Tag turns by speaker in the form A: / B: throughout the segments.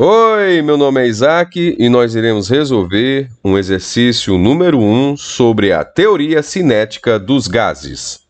A: Oi, meu nome é Isaac e nós iremos resolver um exercício número 1 sobre a teoria cinética dos gases.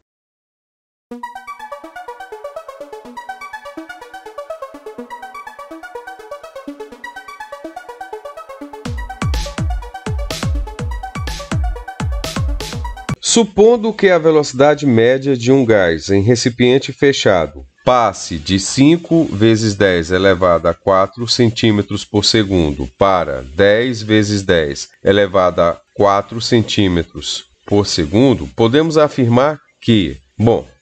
A: Supondo que a velocidade média de um gás em recipiente fechado passe de 5 vezes 10 elevado a 4 centímetros por segundo para 10 vezes 10 elevado a 4 centímetros por segundo, podemos afirmar que,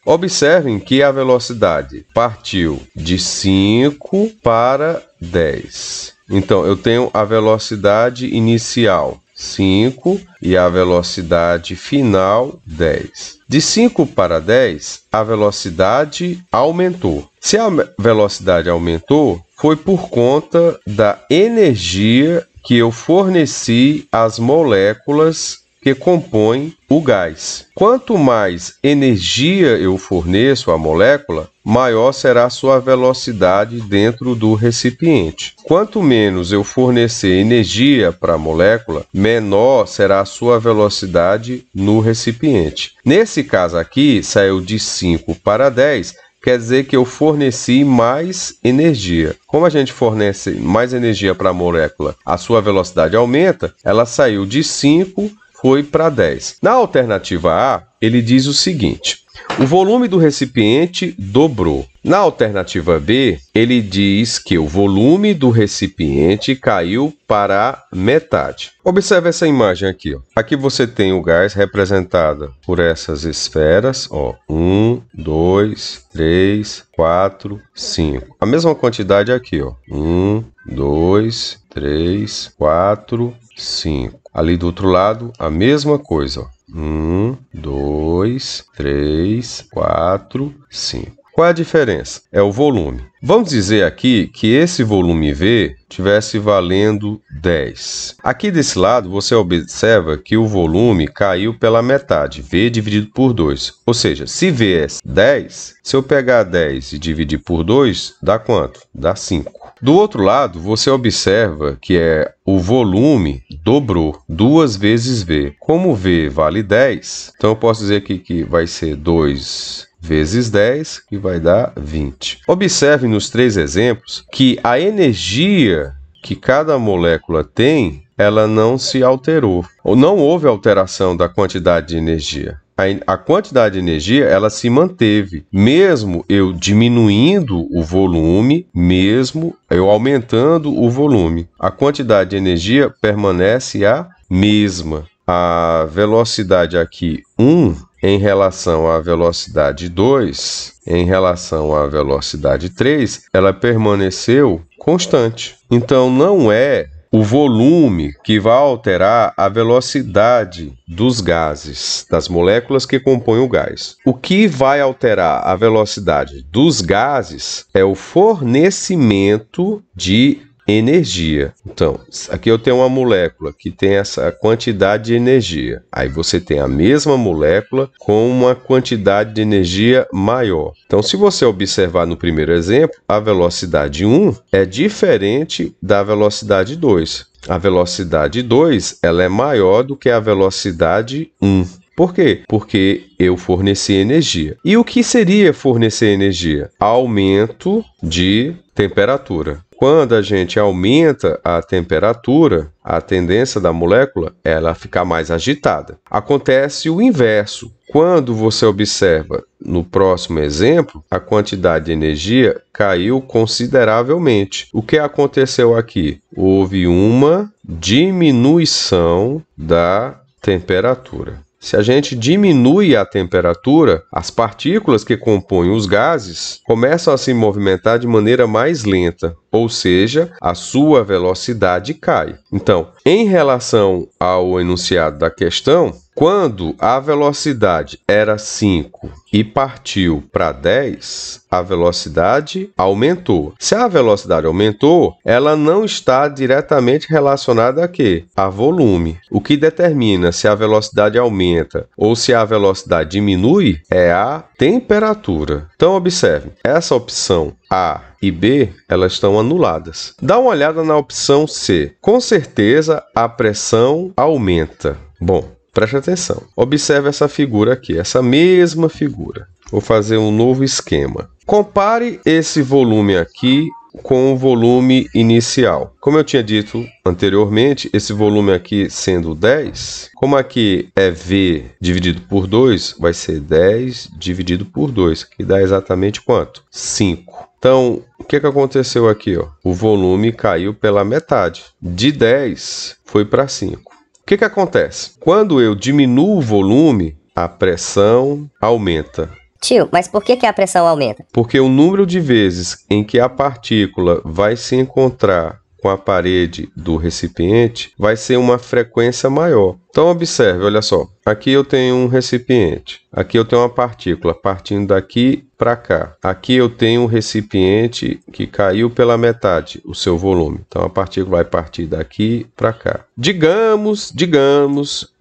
A: observem que a velocidade partiu de 5 para 10. Então, eu tenho a velocidade inicial 5 e a velocidade final 10. De 5 para 10, a velocidade aumentou. Se a velocidade aumentou, foi por conta da energia que eu forneci às moléculas que compõem o gás. Quanto mais energia eu forneço à molécula, maior será a sua velocidade dentro do recipiente. Quanto menos eu fornecer energia para a molécula, menor será a sua velocidade no recipiente. Nesse caso aqui, saiu de 5 para 10, quer dizer que eu forneci mais energia. Como a gente fornece mais energia para a molécula, a sua velocidade aumenta, ela saiu de 5 foi para 10. Na alternativa A, ele diz o seguinte: o volume do recipiente dobrou. Na alternativa B, ele diz que o volume do recipiente caiu para metade. Observe essa imagem aqui. Aqui você tem o gás representado por essas esferas. 1, 2, 3, 4, 5. A mesma quantidade aqui. 1, 2, 3, 4, 5. Ali do outro lado, a mesma coisa. 1, 2, 3, 4, 5. Qual é a diferença? É o volume. Vamos dizer aqui que esse volume V estivesse valendo 10. Aqui desse lado, você observa que o volume caiu pela metade, V dividido por 2. Ou seja, se V é 10, se eu pegar 10 e dividir por 2, dá quanto? Dá 5. Do outro lado, você observa que o volume dobrou 2 vezes V. Como V vale 10, então eu posso dizer aqui que vai ser 2 vezes 10, que vai dar 20. Observe nos 3 exemplos que a energia que cada molécula tem, ela não se alterou, ou não houve alteração da quantidade de energia. A quantidade de energia, ela se manteve, mesmo eu diminuindo o volume, mesmo eu aumentando o volume. A quantidade de energia permanece a mesma. A velocidade aqui 1 em relação à velocidade 2, em relação à velocidade 3, ela permaneceu constante. Então, não é o volume que vai alterar a velocidade dos gases, das moléculas que compõem o gás. O que vai alterar a velocidade dos gases é o fornecimento de energia. Então, aqui eu tenho uma molécula que tem essa quantidade de energia. Aí você tem a mesma molécula com uma quantidade de energia maior. Então, se você observar no primeiro exemplo, a velocidade 1 é diferente da velocidade 2. A velocidade 2 ela é maior do que a velocidade 1. Por quê? Porque eu forneci energia. E o que seria fornecer energia? Aumento de temperatura. Quando a gente aumenta a temperatura, a tendência da molécula é ela ficar mais agitada. Acontece o inverso. Quando você observa no próximo exemplo, a quantidade de energia caiu consideravelmente. O que aconteceu aqui? Houve uma diminuição da temperatura. Se a gente diminui a temperatura, as partículas que compõem os gases começam a se movimentar de maneira mais lenta, ou seja, a sua velocidade cai. Então, em relação ao enunciado da questão, Quando a velocidade era 5 e partiu para 10, a velocidade aumentou. Se a velocidade aumentou, ela não está diretamente relacionada a quê? A volume. O que determina se a velocidade aumenta ou se a velocidade diminui é a temperatura. Então, observe, essa opção A e B, elas estão anuladas. Dá uma olhada na opção C. Com certeza, a pressão aumenta. Bom, preste atenção. Observe essa figura aqui, essa mesma figura. Vou fazer um novo esquema. Compare esse volume aqui com o volume inicial. Como eu tinha dito anteriormente, esse volume aqui sendo 10, como aqui é V dividido por 2, vai ser 10 dividido por 2, que dá exatamente quanto? 5. Então, o que aconteceu aqui? O volume caiu pela metade. De 10 foi para 5. O que acontece? Quando eu diminuo o volume, a pressão aumenta.
B: Tio, mas por que a pressão aumenta?
A: Porque o número de vezes em que a partícula vai se encontrar com a parede do recipiente vai ser uma frequência maior. Então, observe, olha só. Aqui eu tenho um recipiente. Aqui eu tenho uma partícula partindo daqui para cá. Aqui eu tenho um recipiente que caiu pela metade, o seu volume. Então, a partícula vai partir daqui para cá. Digamos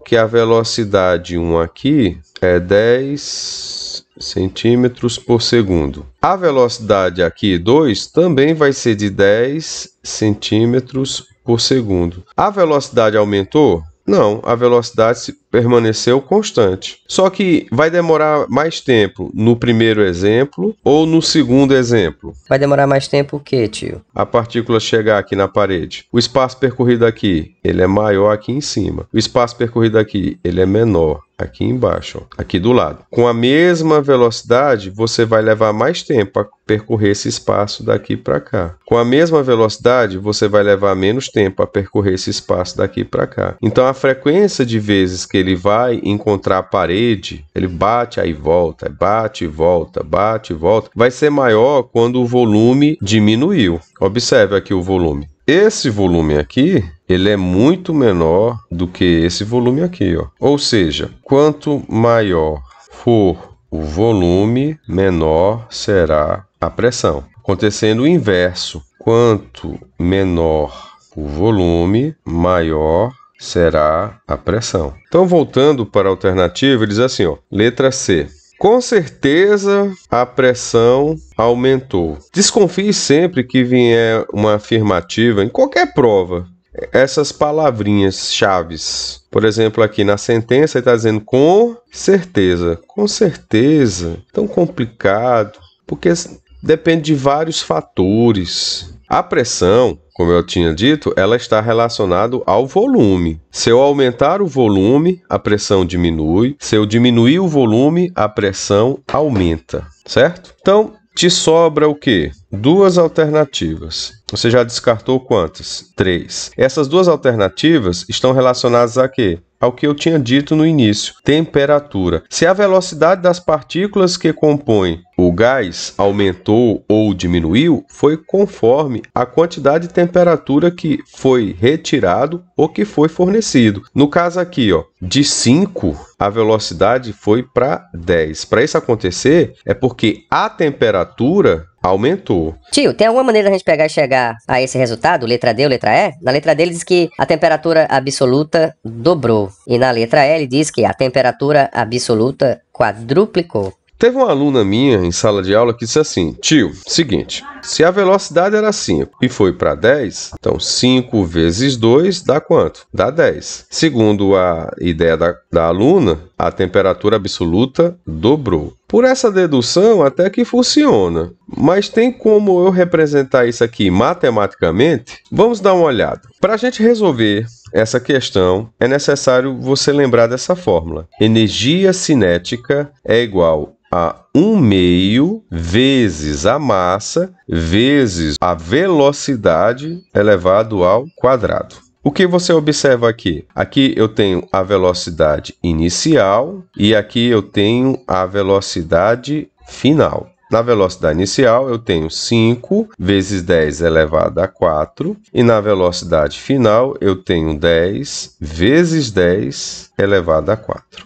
A: que a velocidade 1 aqui é 10 centímetros por segundo. A velocidade aqui 2 também vai ser de 10 centímetros por segundo. A velocidade aumentou? Não, a velocidade permaneceu constante. Só que vai demorar mais tempo no primeiro exemplo ou no segundo exemplo?
B: Vai demorar mais tempo o quê, tio?
A: A partícula chegar aqui na parede. O espaço percorrido aqui, ele é maior aqui em cima. O espaço percorrido aqui, ele é menor aqui embaixo, ó, aqui do lado. Com a mesma velocidade, você vai levar mais tempo a percorrer esse espaço daqui para cá. Com a mesma velocidade, você vai levar menos tempo a percorrer esse espaço daqui para cá. Então, a frequência de vezes que ele vai encontrar a parede, ele bate aí volta, bate e volta, bate e volta, vai ser maior quando o volume diminuiu. Observe aqui o volume. Esse volume aqui, ele é muito menor do que esse volume aqui, ó. Ou seja, quanto maior for o volume, menor será a pressão. Acontecendo o inverso. Quanto menor o volume, maior será a pressão. Então, voltando para a alternativa, ele diz assim, ó, letra C. Com certeza a pressão aumentou. Desconfie sempre que vier uma afirmativa em qualquer prova. Essas palavrinhas chaves. Por exemplo, aqui na sentença ele está dizendo com certeza. Com certeza. Tão complicado. Porque depende de vários fatores. A pressão, como eu tinha dito, ela está relacionada ao volume. Se eu aumentar o volume, a pressão diminui. Se eu diminuir o volume, a pressão aumenta, certo? Então, te sobra o quê? Duas alternativas. Você já descartou quantas? 3. Essas duas alternativas estão relacionadas a quê? Ao que eu tinha dito no início, temperatura. Se a velocidade das partículas que compõem o gás aumentou ou diminuiu, foi conforme a quantidade de temperatura que foi retirado ou que foi fornecido. No caso aqui, ó, de 5, a velocidade foi para 10. Para isso acontecer, é porque a temperatura aumentou.
B: Tio, tem alguma maneira de a gente pegar e chegar a esse resultado, letra D ou letra E? Na letra D ele diz que a temperatura absoluta dobrou. E na letra E ele diz que a temperatura absoluta quadruplicou.
A: Teve uma aluna minha em sala de aula que disse assim, tio, seguinte, se a velocidade era 5 e foi para 10, então 5 vezes 2 dá quanto? Dá 10. Segundo a ideia da aluna, a temperatura absoluta dobrou. Por essa dedução até que funciona, mas tem como eu representar isso aqui matematicamente? Vamos dar uma olhada. Para a gente resolver essa questão, é necessário você lembrar dessa fórmula. Energia cinética é igual a 1/2 vezes a massa vezes a velocidade elevado ao quadrado. O que você observa aqui? Aqui eu tenho a velocidade inicial e aqui eu tenho a velocidade final. Na velocidade inicial, eu tenho 5 vezes 10 elevado a 4. E na velocidade final, eu tenho 10 vezes 10 elevado a 4.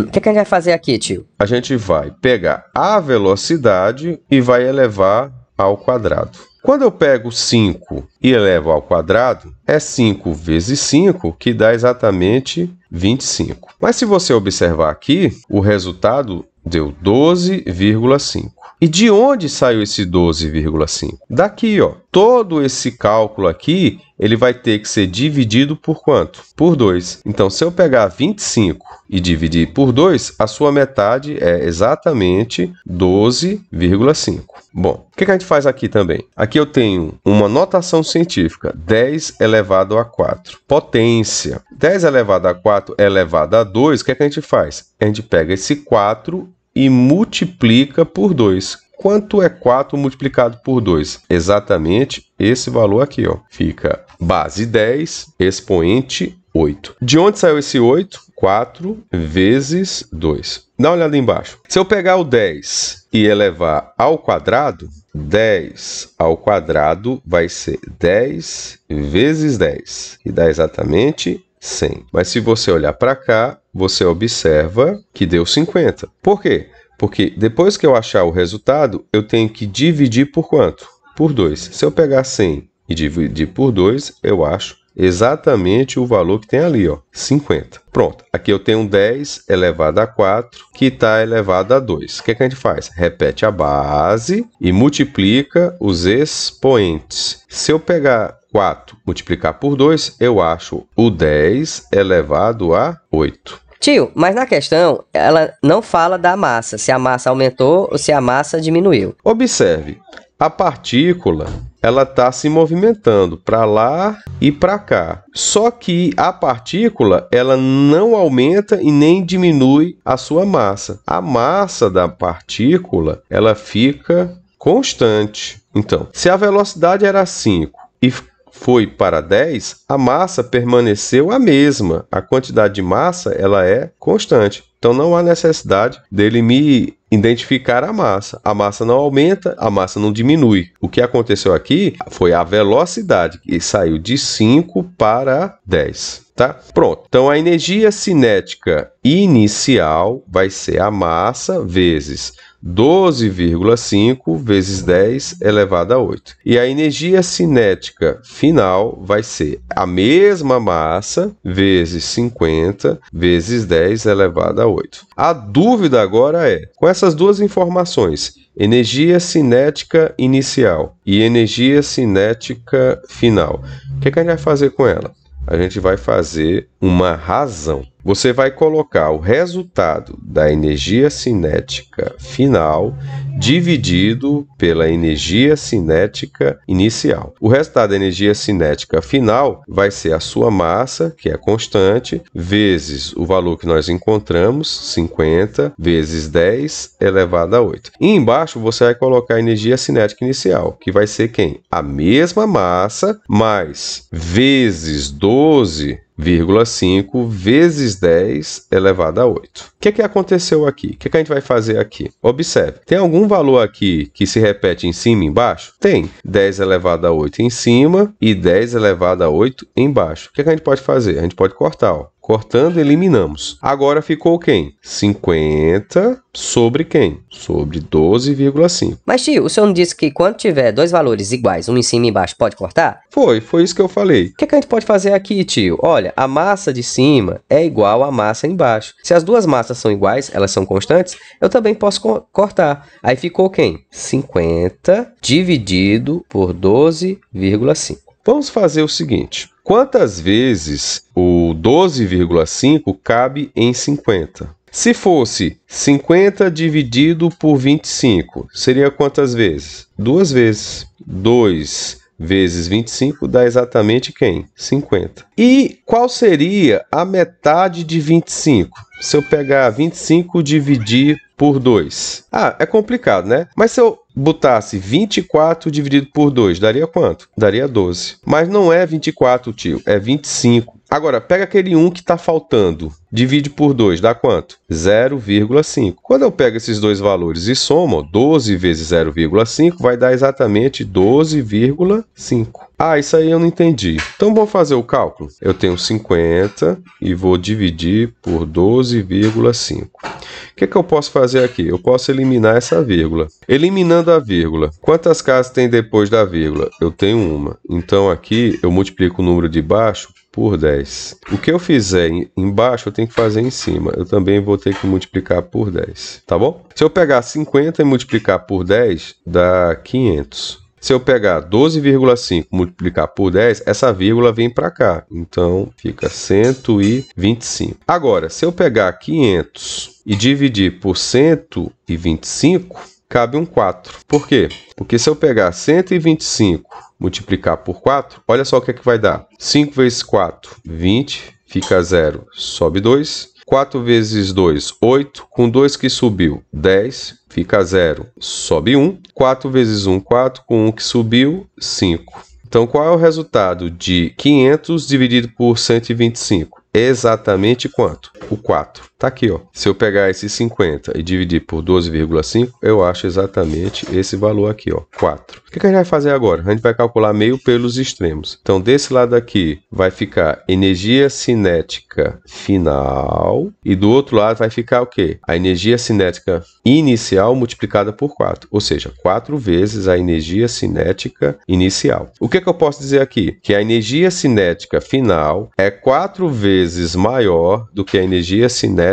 B: O que a gente vai fazer aqui, tio?
A: A gente vai pegar a velocidade e vai elevar ao quadrado. Quando eu pego 5 e elevo ao quadrado, é 5 vezes 5, que dá exatamente 25. Mas se você observar aqui, o resultado deu 12,5. E de onde saiu esse 12,5? Daqui, ó. Todo esse cálculo aqui, ele vai ter que ser dividido por quanto? Por 2. Então, se eu pegar 25 e dividir por 2, a sua metade é exatamente 12,5. Bom, o que a gente faz aqui também? Aqui eu tenho uma notação científica, 10 elevado a 4. Potência. 10 elevado a 4 elevado a 2, o que a gente faz? A gente pega esse 4 e multiplica por 2. Quanto é 4 multiplicado por 2? Exatamente esse valor aqui, ó. Fica base 10, expoente 8. De onde saiu esse 8? 4 vezes 2. Dá uma olhada embaixo. Se eu pegar o 10 e elevar ao quadrado, 10 ao quadrado vai ser 10 vezes 10, que dá exatamente 100. Mas se você olhar para cá, você observa que deu 50. Por quê? Porque depois que eu achar o resultado, eu tenho que dividir por quanto? Por 2. Se eu pegar 100 e dividir por 2, eu acho exatamente o valor que tem ali, ó, 50. Pronto, aqui eu tenho 10 elevado a 4, que está elevado a 2. O que a gente faz? Repete a base e multiplica os expoentes. Se eu pegar 4 multiplicar por 2, eu acho o 10 elevado a 8.
B: Tio, mas na questão, ela não fala da massa, se a massa aumentou ou se a massa diminuiu.
A: Observe, a partícula, ela está se movimentando para lá e para cá. Só que a partícula, ela não aumenta e nem diminui a sua massa. A massa da partícula, ela fica constante. Então, se a velocidade era 5 e foi para 10, a massa permaneceu a mesma. A quantidade de massa, ela é constante. Então, não há necessidade dele me identificar a massa. A massa não aumenta, a massa não diminui. O que aconteceu aqui foi a velocidade, que saiu de 5 para 10. Tá? Pronto. Então, a energia cinética inicial vai ser a massa vezes 12,5 vezes 10 elevado a 8. E a energia cinética final vai ser a mesma massa vezes 50 vezes 10 elevado a 8. A dúvida agora é, com essas duas informações, energia cinética inicial e energia cinética final, o que a gente vai fazer com ela? A gente vai fazer uma razão. Você vai colocar o resultado da energia cinética final dividido pela energia cinética inicial. O resultado da energia cinética final vai ser a sua massa, que é constante, vezes o valor que nós encontramos, 50, vezes 10 elevado a 8. E embaixo você vai colocar a energia cinética inicial, que vai ser quem? A mesma massa, mais vezes 12,5 vezes 10 elevado a 8. O que aconteceu aqui? O que a gente vai fazer aqui? Observe, tem algum valor aqui que se repete em cima e embaixo? Tem. 10 elevado a 8 em cima e 10 elevado a 8 embaixo. O que a gente pode fazer? A gente pode cortar, ó. Cortando, eliminamos. Agora ficou quem? 50 sobre quem? Sobre 12,5.
B: Mas, tio, o senhor não disse que quando tiver dois valores iguais, um em cima e embaixo, pode cortar?
A: Foi isso que eu falei.
B: O que a gente pode fazer aqui, tio? Olha, a massa de cima é igual à massa embaixo. Se as duas massas são iguais, elas são constantes, eu também posso cortar. Aí ficou quem? 50 dividido por 12,5.
A: Vamos fazer o seguinte. Quantas vezes o 12,5 cabe em 50? Se fosse 50 dividido por 25, seria quantas vezes? 2 vezes. 2 vezes 25 dá exatamente quem? 50. E qual seria a metade de 25? Se eu pegar 25 e dividir por 2. Ah, é complicado, né? Mas se eu botasse 24 dividido por 2, daria quanto? Daria 12. Mas não é 24, tio, é 25. Agora, pega aquele 1 que está faltando, divide por 2, dá quanto? 0,5. Quando eu pego esses dois valores e somo, 12 vezes 0,5 vai dar exatamente 12,5. Ah, isso aí eu não entendi. Então vou fazer o cálculo. Eu tenho 50 e vou dividir por 12,5. O que eu posso fazer aqui? Eu posso eliminar essa vírgula. Eliminando a vírgula, quantas casas tem depois da vírgula? Eu tenho uma. Então aqui eu multiplico o número de baixo por 10. O que eu fizer embaixo, eu tenho que fazer em cima. Eu também vou ter que multiplicar por 10, tá bom? Se eu pegar 50 e multiplicar por 10, dá 500. Se eu pegar 12,5 e multiplicar por 10, essa vírgula vem para cá. Então, fica 125. Agora, se eu pegar 500 e dividir por 125, cabe um 4. Por quê? Porque se eu pegar 125 multiplicar por 4, olha só o que é que vai dar. 5 vezes 4, 20, fica 0, sobe 2. 4 vezes 2, 8. Com 2 que subiu, 10, fica 0, sobe 1. 4 vezes 1, 4. Com 1 que subiu, 5. Então, qual é o resultado de 500 dividido por 125? Exatamente quanto? O 4. Tá aqui, ó. Se eu pegar esse 50 e dividir por 12,5, eu acho exatamente esse valor aqui, ó, 4. O que a gente vai fazer agora? A gente vai calcular meio pelos extremos. Então, desse lado aqui vai ficar energia cinética final e do outro lado vai ficar o quê? A energia cinética inicial multiplicada por 4, ou seja, 4 vezes a energia cinética inicial. O que eu posso dizer aqui? Que a energia cinética final é 4 vezes maior do que a energia cinética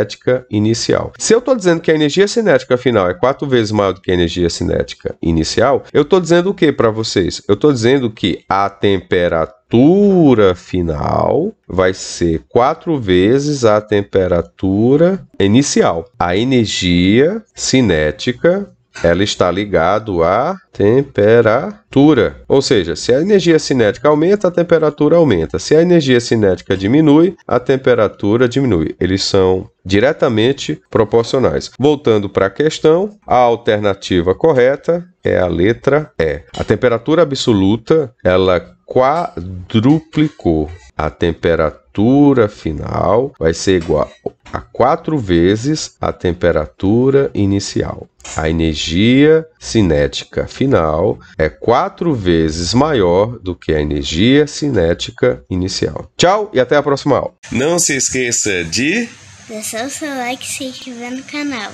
A: inicial. Se eu estou dizendo que a energia cinética final é 4 vezes maior do que a energia cinética inicial, eu estou dizendo o que para vocês? Eu estou dizendo que a temperatura final vai ser 4 vezes a temperatura inicial. A energia cinética, ela está ligada à temperatura. Ou seja, se a energia cinética aumenta, a temperatura aumenta. Se a energia cinética diminui, a temperatura diminui. Eles são diretamente proporcionais. Voltando para a questão, a alternativa correta é a letra E. A temperatura absoluta, ela quadruplicou. A temperatura final vai ser igual a 4 vezes a temperatura inicial. A energia cinética final é 4 vezes maior do que a energia cinética inicial. Tchau e até a próxima aula. Não se esqueça de
C: deixar o seu like se inscrever no canal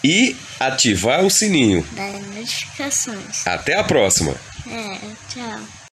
A: e ativar o sininho
C: das notificações.
A: Até a próxima.
C: Tchau.